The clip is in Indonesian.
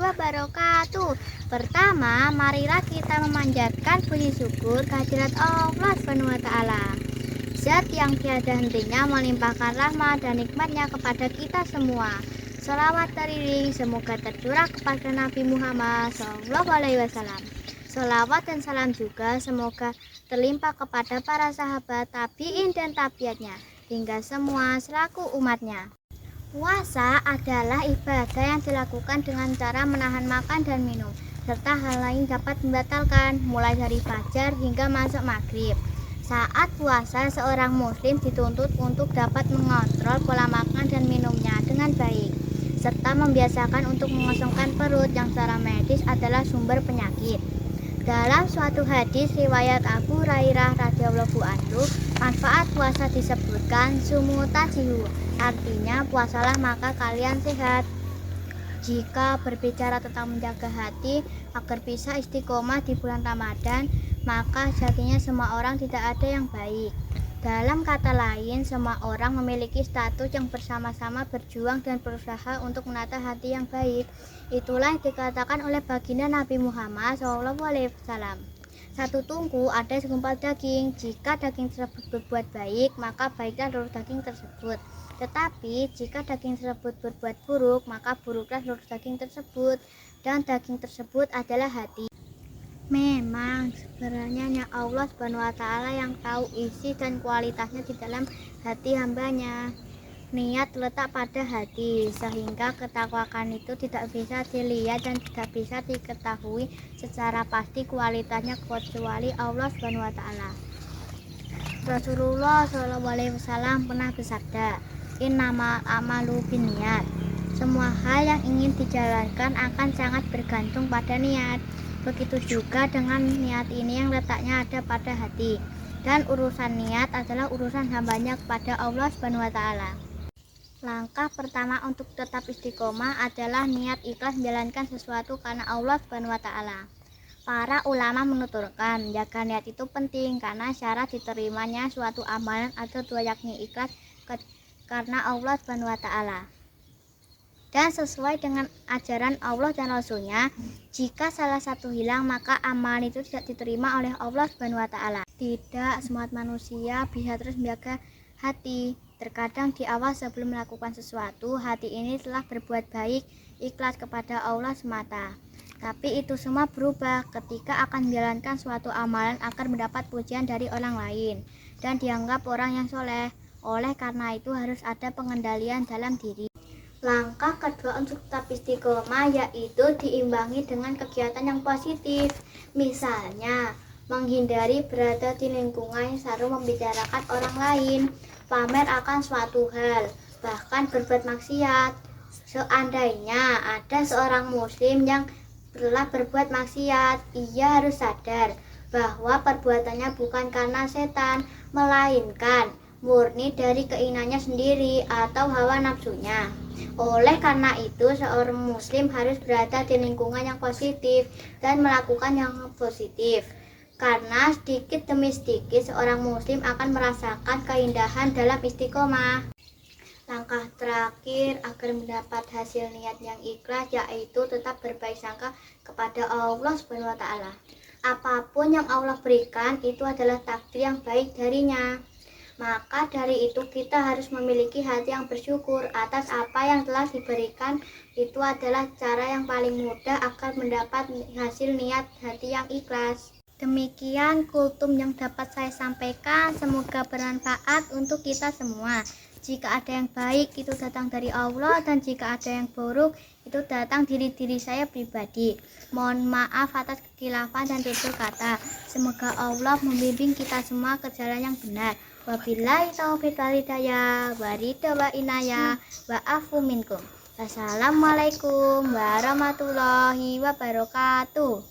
wabarakatuh. Pertama, marilah kita memanjatkan puji syukur kehadirat Allah Subhanahu wa taala. Zat yang tiada hentinya melimpahkan rahmat dan nikmatnya kepada kita semua. Sholawat teriring semoga tercurah kepada Nabi Muhammad SAW. Sholawat dan salam juga semoga terlimpah kepada para sahabat, tabi'in dan tabiatnya, hingga semua selaku umatnya. Puasa adalah ibadah yang dilakukan dengan cara menahan makan dan minum, serta hal lain dapat membatalkan, mulai dari fajar hingga masuk maghrib. Saat puasa, seorang muslim dituntut untuk dapat mengontrol pola makan dan minumnya dengan baik, serta membiasakan untuk mengosongkan perut yang secara medis adalah sumber penyakit. Dalam suatu hadis riwayat Abu Hurairah radhiyallahu anhu, manfaat puasa disebutkan sumu tajihu, artinya puasalah maka kalian sehat. Jika berbicara tentang menjaga hati agar bisa istiqomah di bulan Ramadan, maka sejatinya semua orang tidak ada yang baik. Dalam kata lain, semua orang memiliki status yang bersama-sama berjuang dan berusaha untuk menata hati yang baik. Itulah yang dikatakan oleh baginda Nabi Muhammad SAW. Satu tungku ada segumpal daging. Jika daging tersebut berbuat baik, maka baiklah seluruh daging tersebut. Tetapi jika daging tersebut berbuat buruk, maka buruklah seluruh daging tersebut. Dan daging tersebut adalah hati. Memang sebenarnya hanya Allah Subhanahu wa taala yang tahu isi dan kualitasnya di dalam hati hambanya. Niat letak pada hati, sehingga ketakwakan itu tidak bisa dilihat dan tidak bisa diketahui secara pasti kualitasnya kecuali Allah Subhanahu wa taala. Rasulullah SAW pernah bersabda, "Innamal amalu binniyat." Semua hal yang ingin dijalankan akan sangat bergantung pada niat. Begitu juga dengan niat ini yang letaknya ada pada hati. Dan urusan niat adalah urusan hambanya kepada Allah Subhanahu wa taala. Langkah pertama untuk tetap istiqomah adalah niat ikhlas menjalankan sesuatu karena Allah Subhanahu wa taala. Para ulama menuturkan, menjaga niat itu penting karena syarat diterimanya suatu amalan ada dua, yakni ikhlas karena Allah Subhanahu wa taala. Dan sesuai dengan ajaran Allah dan Rasulnya, jika salah satu hilang maka amalan itu tidak diterima oleh Allah Subhanahu wa taala. Tidak semua manusia bisa terus menjaga hati. Terkadang di awal sebelum melakukan sesuatu, hati ini telah berbuat baik, ikhlas kepada Allah semata. Tapi itu semua berubah ketika akan menjalankan suatu amalan agar mendapat pujian dari orang lain dan dianggap orang yang soleh. Oleh karena itu harus ada pengendalian dalam diri. Langkah kedua untuk tetap istiqomah yaitu diimbangi dengan kegiatan yang positif. Misalnya, menghindari berada di lingkungan yang selalu membicarakan orang lain, pamer akan suatu hal, bahkan berbuat maksiat. Seandainya ada seorang muslim yang telah berbuat maksiat, ia harus sadar bahwa perbuatannya bukan karena setan, melainkan murni dari keinginannya sendiri atau hawa nafsunya. Oleh karena itu, seorang muslim harus berada di lingkungan yang positif dan melakukan yang positif. Karena sedikit demi sedikit seorang muslim akan merasakan keindahan dalam istiqomah. Langkah terakhir agar mendapat hasil niat yang ikhlas yaitu tetap berbaik sangka kepada Allah Subhanahu wa taala. Apapun yang Allah berikan itu adalah takdir yang baik darinya. Maka dari itu kita harus memiliki hati yang bersyukur atas apa yang telah diberikan. Itu adalah cara yang paling mudah agar mendapat hasil niat hati yang ikhlas. Demikian kultum yang dapat saya sampaikan, semoga bermanfaat untuk kita semua. Jika ada yang baik itu datang dari Allah, dan jika ada yang buruk itu datang dari diri saya pribadi. Mohon maaf atas kekhilafan dan tutur kata. Semoga Allah membimbing kita semua ke jalan yang benar. Wabillahi taufiq wal hidayah, waridha wa inayah, wa afu minkum. Wassalamualaikum warahmatullahi wabarakatuh.